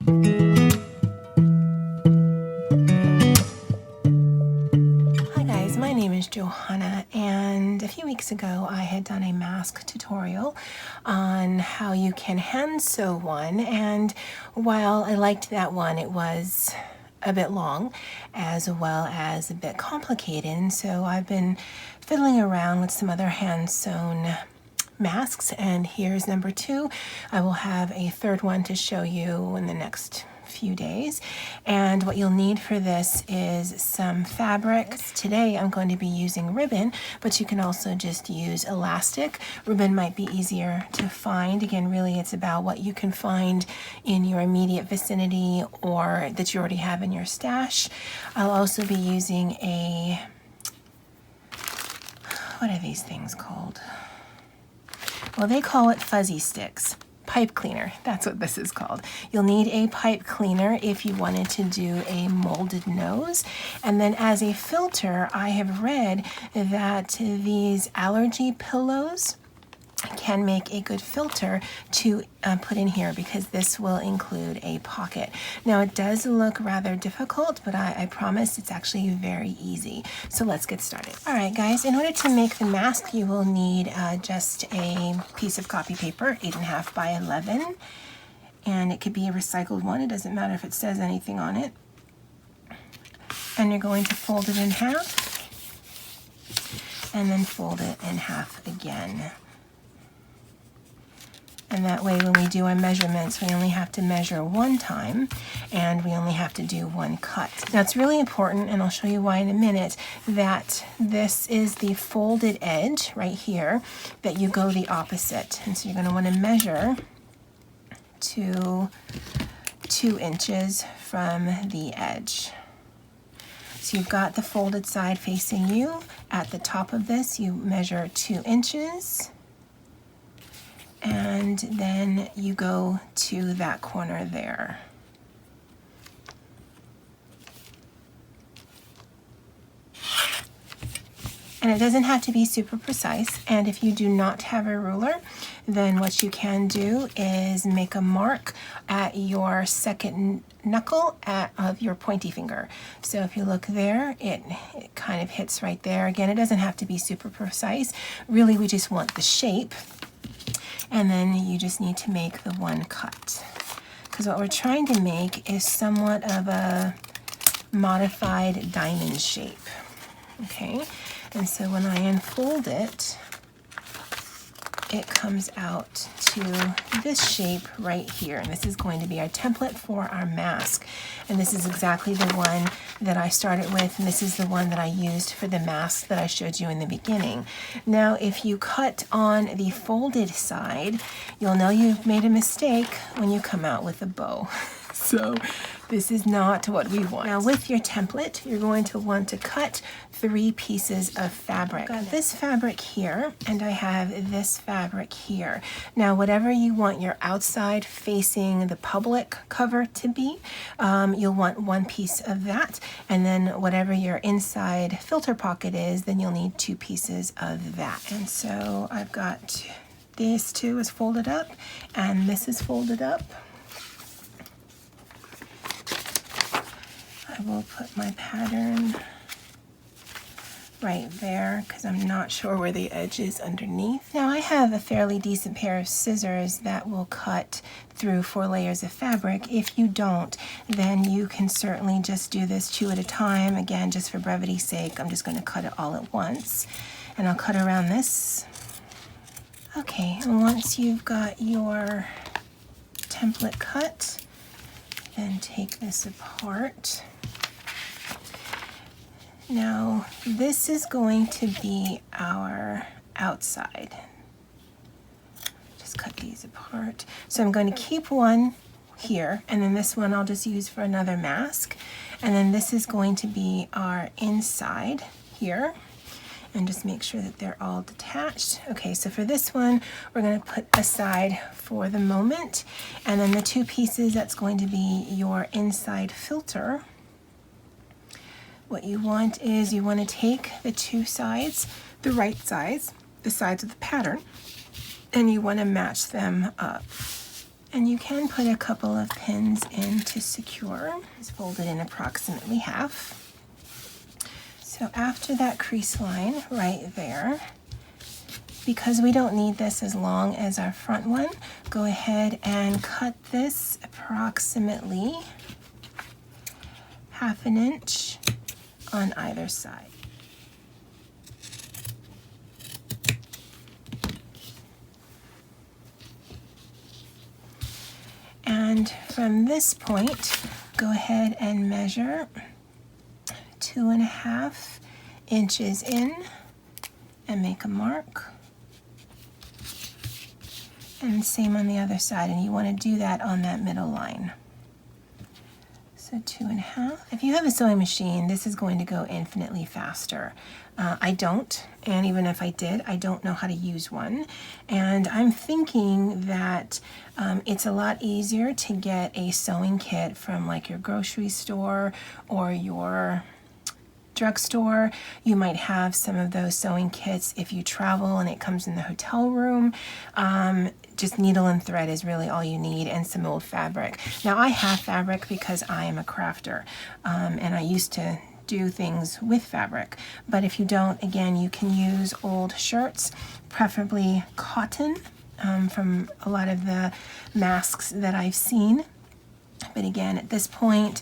Hi guys, my name is Johanna, and a few weeks ago I had done a mask tutorial on how you can hand sew one, and while I liked that one, it was a bit long as well as a bit complicated, and so I've been fiddling around with some other hand sewn masks, and here's number 2. I will have a third one to show you in the next few days, and what you'll need for this is some fabric. Today I'm going to be using ribbon, but you can also just use elastic. Ribbon might be easier to find. Again, really it's about what you can find in your immediate vicinity or that you already have in your stash. I'll also be using a, what are these things called? Well, they call it fuzzy sticks. Pipe cleaner, that's what this is called. You'll need a pipe cleaner if you wanted to do a molded nose. And then as a filter, I have read that these allergy pillows can make a good filter to put in here, because this will include a pocket. Now it does look rather difficult, but I promise it's actually very easy. So let's get started. All right guys, in order to make the mask, you will need just a piece of copy paper, 8.5 by 11, and it could be a recycled one. It doesn't matter if it says anything on it. And you're going to fold it in half, and then fold it in half again. And that way when we do our measurements, we only have to measure one time, and we only have to do one cut. Now it's really important, and I'll show you why in a minute, that this is the folded edge right here, that you go the opposite. And so you're going to want to measure to 2 inches from the edge. So you've got the folded side facing you. At the top of this, you measure 2 inches. And then you go to that corner there. And it doesn't have to be super precise, and if you do not have a ruler, then what you can do is make a mark at your second knuckle of your pointy finger. So if you look there, it kind of hits right there. Again, it doesn't have to be super precise. Really, we just want the shape. And then you just need to make the one cut, because what we're trying to make is somewhat of a modified diamond shape. Okay, and so when I unfold it, it comes out to this shape right here, and this is going to be our template for our mask. And this is exactly the one that I started with, and this is the one that I used for the mask that I showed you in the beginning. Now, if you cut on the folded side, you'll know you've made a mistake when you come out with a bow. So this is not what we want. Now with your template, you're going to want to cut 3 pieces of fabric. I've got this fabric here, and I have this fabric here. Now whatever you want your outside facing the public cover to be, you'll want 1 piece of that, and then whatever your inside filter pocket is, then you'll need 2 pieces of that. And so I've got these 2 is folded up, and this is folded up. I will put my pattern right there because I'm not sure where the edge is underneath. Now I have a fairly decent pair of scissors that will cut through 4 layers of fabric. If you don't, then you can certainly just do this 2 at a time. Again, just for brevity's sake, I'm just going to cut it all at once. And I'll cut around this. Okay, and once you've got your template cut, then take this apart. Now, this is going to be our outside. Just cut these apart. So I'm going to keep one here, and then this one I'll just use for another mask. And then this is going to be our inside here. And just make sure that they're all detached. Okay, so for this one, we're going to put aside for the moment. And then the 2 pieces, that's going to be your inside filter. What you want is you want to take the 2 sides, the right sides, the sides of the pattern, and you want to match them up. And you can put a couple of pins in to secure. It's folded in approximately half. So after that crease line right there, because we don't need this as long as our front one, go ahead and cut this approximately 1/2 inch on either side. And from this point, go ahead and measure 2.5 inches in and make a mark. And same on the other side, and you want to do that on that middle line. So 2.5. If you have a sewing machine, this is going to go infinitely faster. I don't, and even if I did, I don't know how to use one. And I'm thinking that it's a lot easier to get a sewing kit from like your grocery store or your drugstore. You might have some of those sewing kits if you travel and it comes in the hotel room. Just needle and thread is really all you need, and some old fabric. Now I have fabric because I am a crafter, and I used to do things with fabric. But if you don't, again, you can use old shirts, preferably cotton, from a lot of the masks that I've seen. But again, at this point,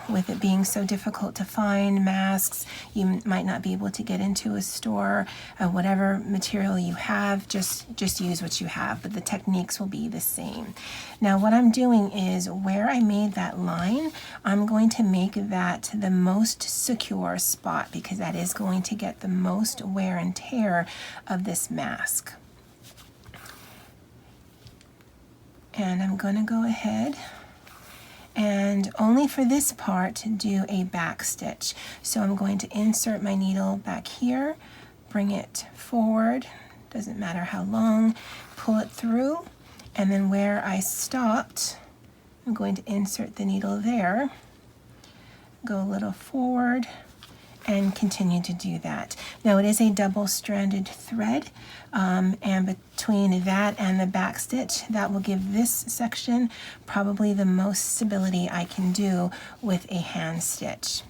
with it being so difficult to find masks, you might not be able to get into a store. Whatever material you have, just use what you have, but the techniques will be the same. Now what I'm doing is where I made that line, I'm going to make that the most secure spot because that is going to get the most wear and tear of this mask. And I'm going to go ahead and only for this part do a back stitch. So I'm going to insert my needle back here, bring it forward, doesn't matter how long, pull it through, and then where I stopped, I'm going to insert the needle there, go a little forward, and continue to do that. Now it is a double-stranded thread, and between that and the back stitch, that will give this section probably the most stability I can do with a hand stitch.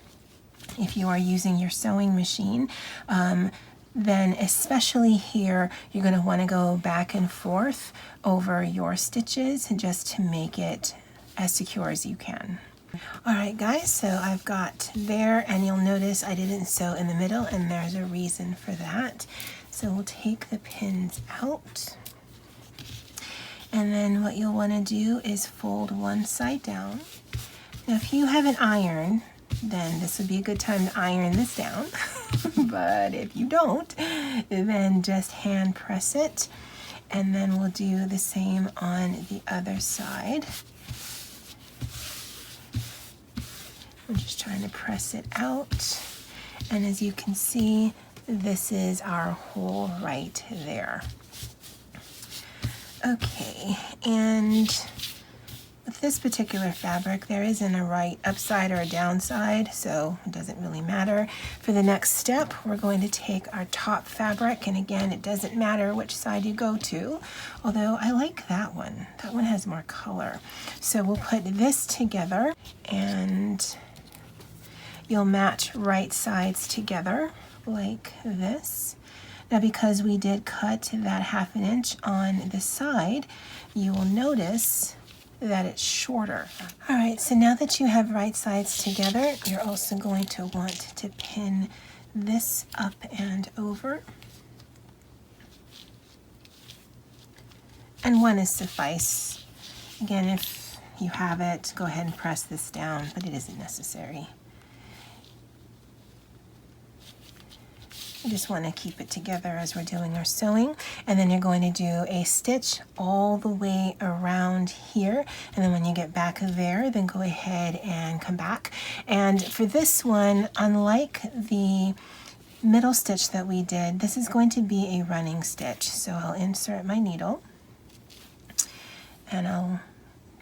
If you are using your sewing machine, then especially here, you're going to want to go back and forth over your stitches just to make it as secure as you can. Alright guys, so I've got there, and you'll notice I didn't sew in the middle, and there's a reason for that. So we'll take the pins out, and then what you'll want to do is fold one side down. Now if you have an iron, then this would be a good time to iron this down, but if you don't, then just hand press it, and then we'll do the same on the other side. I'm just trying to press it out, and as you can see, this is our hole right there. Okay, and with this particular fabric, there isn't a right upside or a downside, so it doesn't really matter. For the next step, we're going to take our top fabric, and again, it doesn't matter which side you go to, although I like that one. That one has more color. So we'll put this together, and you'll match right sides together like this. Now because we did cut that 1/2 inch on the side, you will notice that it's shorter. Alright, so now that you have right sides together, you're also going to want to pin this up and over. And one is suffice. Again, if you have it, go ahead and press this down, but it isn't necessary. You just want to keep it together as we're doing our sewing, and then you're going to do a stitch all the way around here, and then when you get back there, then go ahead and come back. And for this one, unlike the middle stitch that we did, this is going to be a running stitch. So I'll insert my needle, and I'll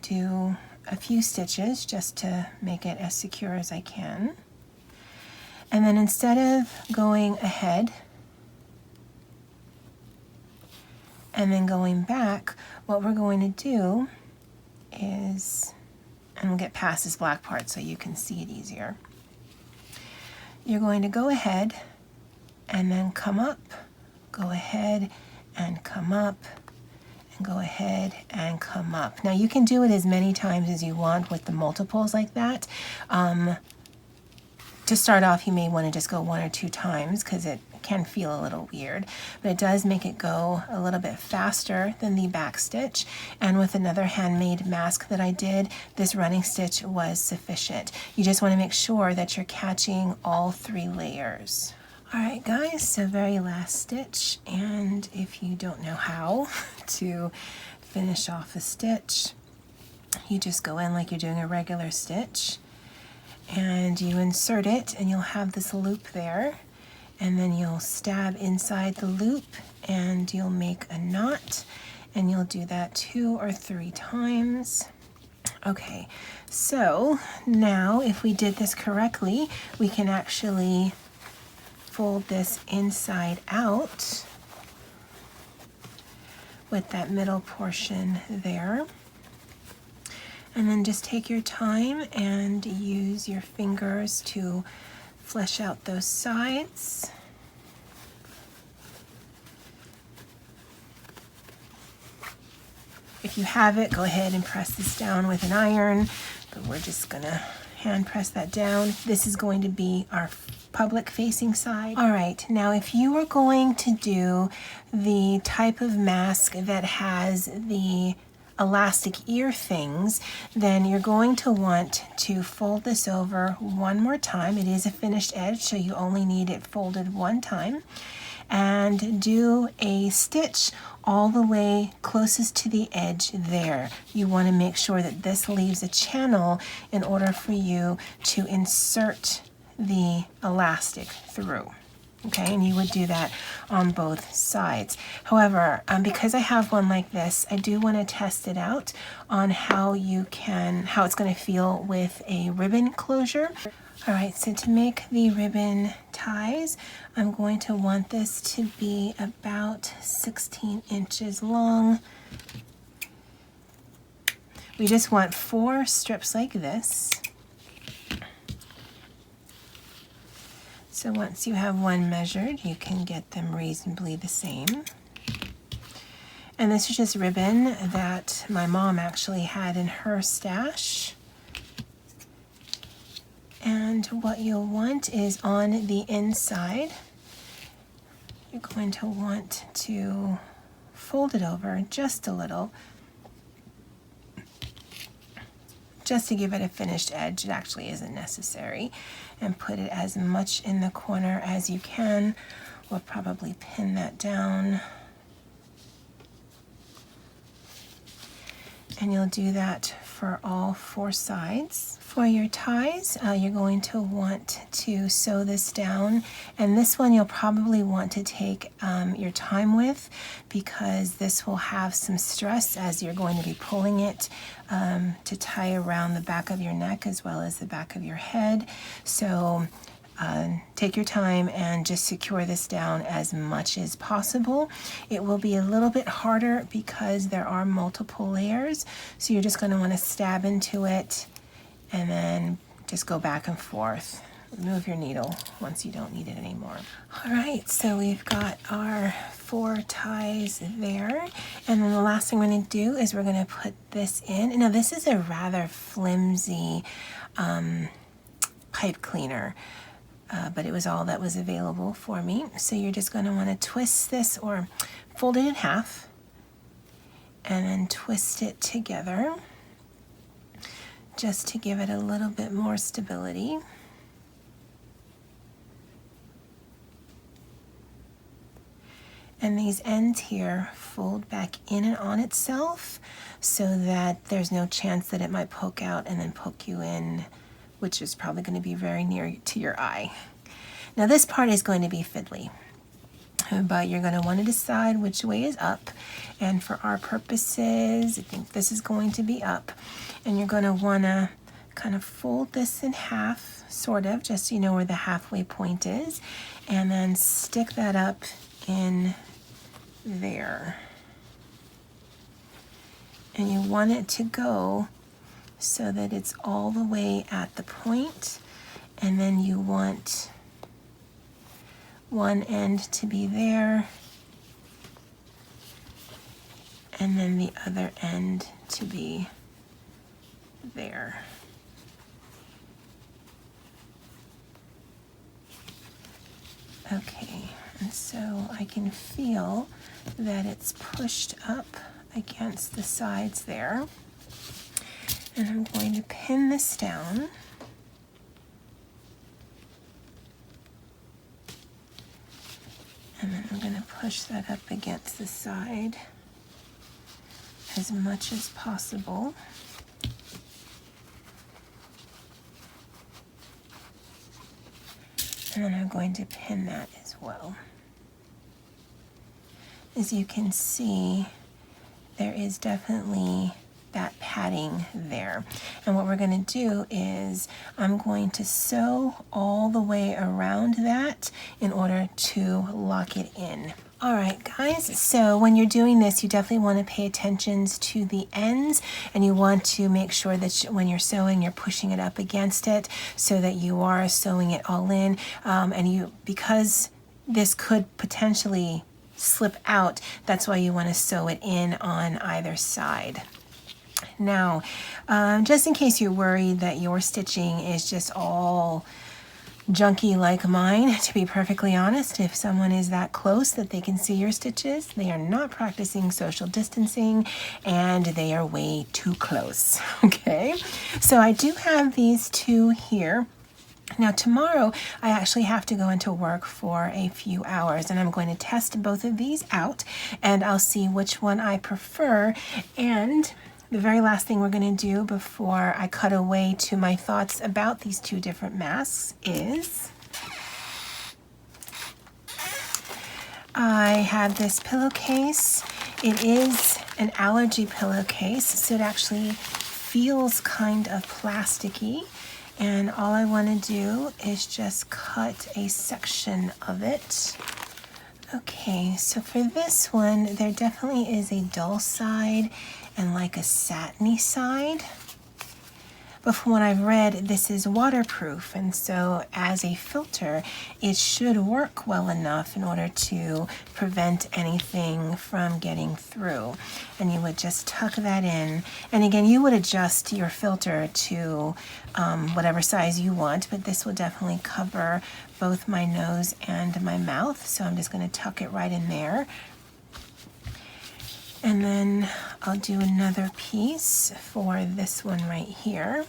do a few stitches just to make it as secure as I can. And then instead of going ahead and then going back, what we're going to do is, and we'll get past this black part so you can see it easier. You're going to go ahead and then come up, go ahead and come up, and go ahead and come up. Now you can do it as many times as you want with the multiples like that. To start off, you may want to just go 1 or 2 times because it can feel a little weird, but it does make it go a little bit faster than the back stitch. And with another handmade mask that I did, this running stitch was sufficient. You just want to make sure that you're catching all 3 layers. All right guys, so very last stitch, and if you don't know how to finish off a stitch, you just go in like you're doing a regular stitch and you insert it, and you'll have this loop there, and then you'll stab inside the loop and you'll make a knot, and you'll do that 2 or 3 times. Okay, so now if we did this correctly, we can actually fold this inside out with that middle portion there. And then just take your time and use your fingers to flesh out those sides. If you have it, go ahead and press this down with an iron, but we're just gonna hand press that down. This is going to be our public facing side. All right, now if you are going to do the type of mask that has the elastic ear things, then you're going to want to fold this over one more time. It is a finished edge, so you only need it folded 1 time, and do a stitch all the way closest to the edge there. You want to make sure that this leaves a channel in order for you to insert the elastic through. Okay, and you would do that on both sides. However, because I have one like this, I do want to test it out on how it's going to feel with a ribbon closure. All right, so to make the ribbon ties, I'm going to want this to be about 16 inches long. We just want 4 strips like this. So once you have one measured, you can get them reasonably the same. And this is just ribbon that my mom actually had in her stash. And what you'll want is on the inside, you're going to want to fold it over just a little, just to give it a finished edge. It actually isn't necessary. And put it as much in the corner as you can. We'll probably pin that down. And you'll do that for all 4 sides. For your ties, you're going to want to sew this down, and this one you'll probably want to take your time with, because this will have some stress as you're going to be pulling it to tie around the back of your neck as well as the back of your head. So take your time and just secure this down as much as possible. It will be a little bit harder because there are multiple layers, so you're just going to want to stab into it and then just go back and forth. Remove your needle once you don't need it anymore. All right, so we've got our 4 ties there, and then the last thing we're going to do is we're going to put this in. Now this is a rather flimsy pipe cleaner, but it was all that was available for me. So you're just going to want to twist this, or fold it in half and then twist it together just to give it a little bit more stability. And these ends here fold back in and on itself so that there's no chance that it might poke out and then poke you in, which is probably going to be very near to your eye. Now this part is going to be fiddly, but you're going to want to decide which way is up. And for our purposes, I think this is going to be up. And you're going to want to kind of fold this in half, sort of, just so you know where the halfway point is, and then stick that up in there. And you want it to go so that it's all the way at the point, and then you want one end to be there, and then the other end to be there. Okay, and so I can feel that it's pushed up against the sides there. And I'm going to pin this down. And then I'm going to push that up against the side as much as possible. And then I'm going to pin that as well. As you can see, there is definitely that padding there. And what we're going to do is I'm going to sew all the way around that in order to lock it in. All right, guys, so when you're doing this, you definitely want to pay attention to the ends, and you want to make sure that when you're sewing, you're pushing it up against it so that you are sewing it all in. Because this could potentially slip out, that's why you want to sew it in on either side. Now, just in case you're worried that your stitching is just all junky like mine, to be perfectly honest, if someone is that close that they can see your stitches, they are not practicing social distancing and they are way too close. Okay, so I do have these two here. Now tomorrow I actually have to go into work for a few hours, and I'm going to test both of these out and I'll see which one I prefer. And the very last thing we're going to do before I cut away to my thoughts about these two different masks is I have this pillowcase. It is an allergy pillowcase, so it actually feels kind of plasticky. And all I want to do is just cut a section of it. Okay, so for this one, there definitely is a dull side and like a satiny side. But from what I've read, this is waterproof, and so as a filter, it should work well enough in order to prevent anything from getting through. And you would just tuck that in. And again, you would adjust your filter to whatever size you want, but this will definitely cover both my nose and my mouth. So I'm just going to tuck it right in there. And then I'll do another piece for this one right here.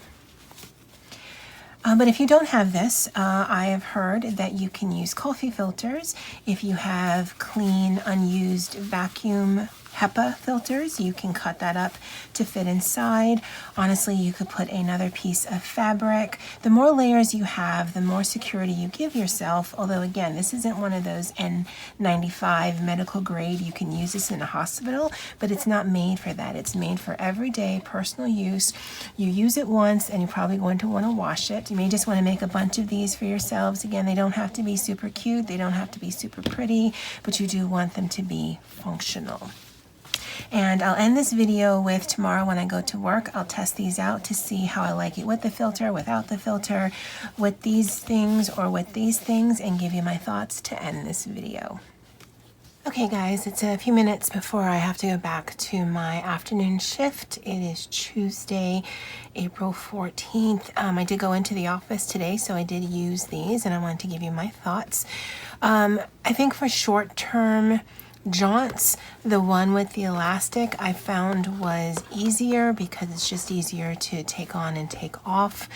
But if you don't have this, I have heard that you can use coffee filters. If you have clean, unused vacuum HEPA filters, you can cut that up to fit inside. Honestly, you could put another piece of fabric. The more layers you have, the more security you give yourself. Although again, this isn't one of those N95 medical grade. You can use this in a hospital, but it's not made for that. It's made for everyday personal use. You use it once and you're probably going to want to wash it. You may just want to make a bunch of these for yourselves. Again, they don't have to be super cute. They don't have to be super pretty, but you do want them to be functional. And I'll end this video with tomorrow when I go to work. I'll test these out to see how I like it with the filter, without the filter, with these things or with these things, and give you my thoughts to end this video. Okay guys, it's a few minutes before I have to go back to my afternoon shift. It is Tuesday, April 14th. I did go into the office today, so I did use these and I wanted to give you my thoughts. I think for short-term jaunts, the one with the elastic I found was easier because it's just easier to take on and take off.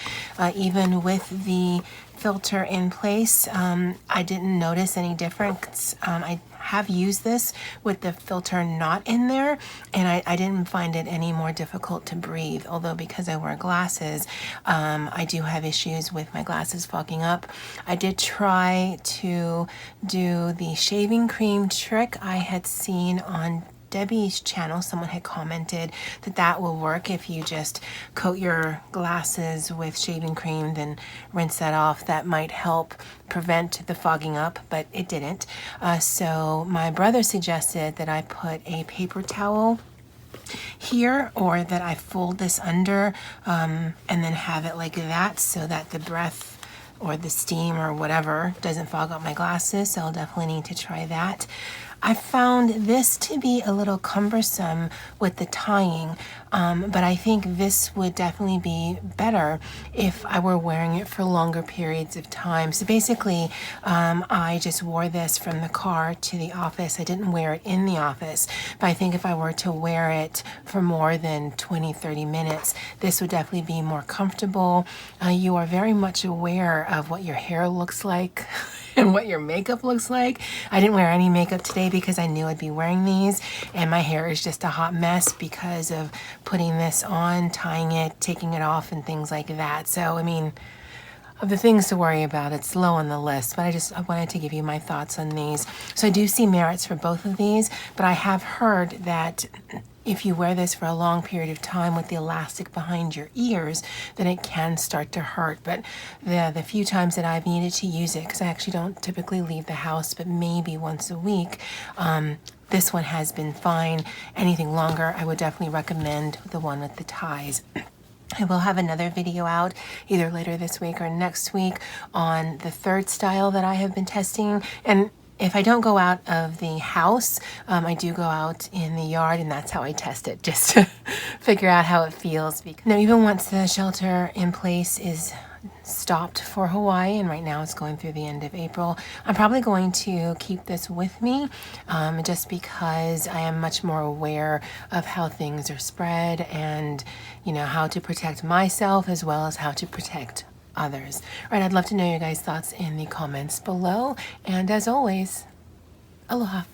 Even with the filter in place, I didn't notice any difference. I have used this with the filter not in there, and I didn't find it any more difficult to breathe, although because I wear glasses, I do have issues with my glasses fogging up. I did try to do the shaving cream trick I had seen on Debbie's channel. Someone had commented that that will work if you just coat your glasses with shaving cream, then rinse that off. That might help prevent the fogging up, but it didn't. So my brother suggested that I put a paper towel here, or that I fold this under and then have it like that so that the breath or the steam or whatever doesn't fog up my glasses. So I'll definitely need to try that. I found this to be a little cumbersome with the tying, but I think this would definitely be better if I were wearing it for longer periods of time. So basically, I just wore this from the car to the office. I didn't wear it in the office, but I think if I were to wear it for more than 20-30 minutes, this would definitely be more comfortable. You are very much aware of what your hair looks like and what your makeup looks like. I didn't wear any makeup today because I knew I'd be wearing these, and my hair is just a hot mess because of putting this on, tying it, taking it off, and things like that. So, I mean, of the things to worry about, it's low on the list, but I wanted to give you my thoughts on these. So I do see merits for both of these, but I have heard that if you wear this for a long period of time with the elastic behind your ears, then it can start to hurt. But the few times that I've needed to use it, because I actually don't typically leave the house, but maybe once a week, this one has been fine. Anything longer, I would definitely recommend the one with the ties. I will have another video out either later this week or next week on the third style that I have been testing. And if I don't go out of the house, I do go out in the yard, and that's how I test it, just to figure out how it feels. Now, even once the shelter in place is stopped for Hawaii, and right now it's going through the end of April, I'm probably going to keep this with me just because I am much more aware of how things are spread and, you know, how to protect myself as well as how to protect others. All right, I'd love to know your guys' thoughts in the comments below, and as always, aloha.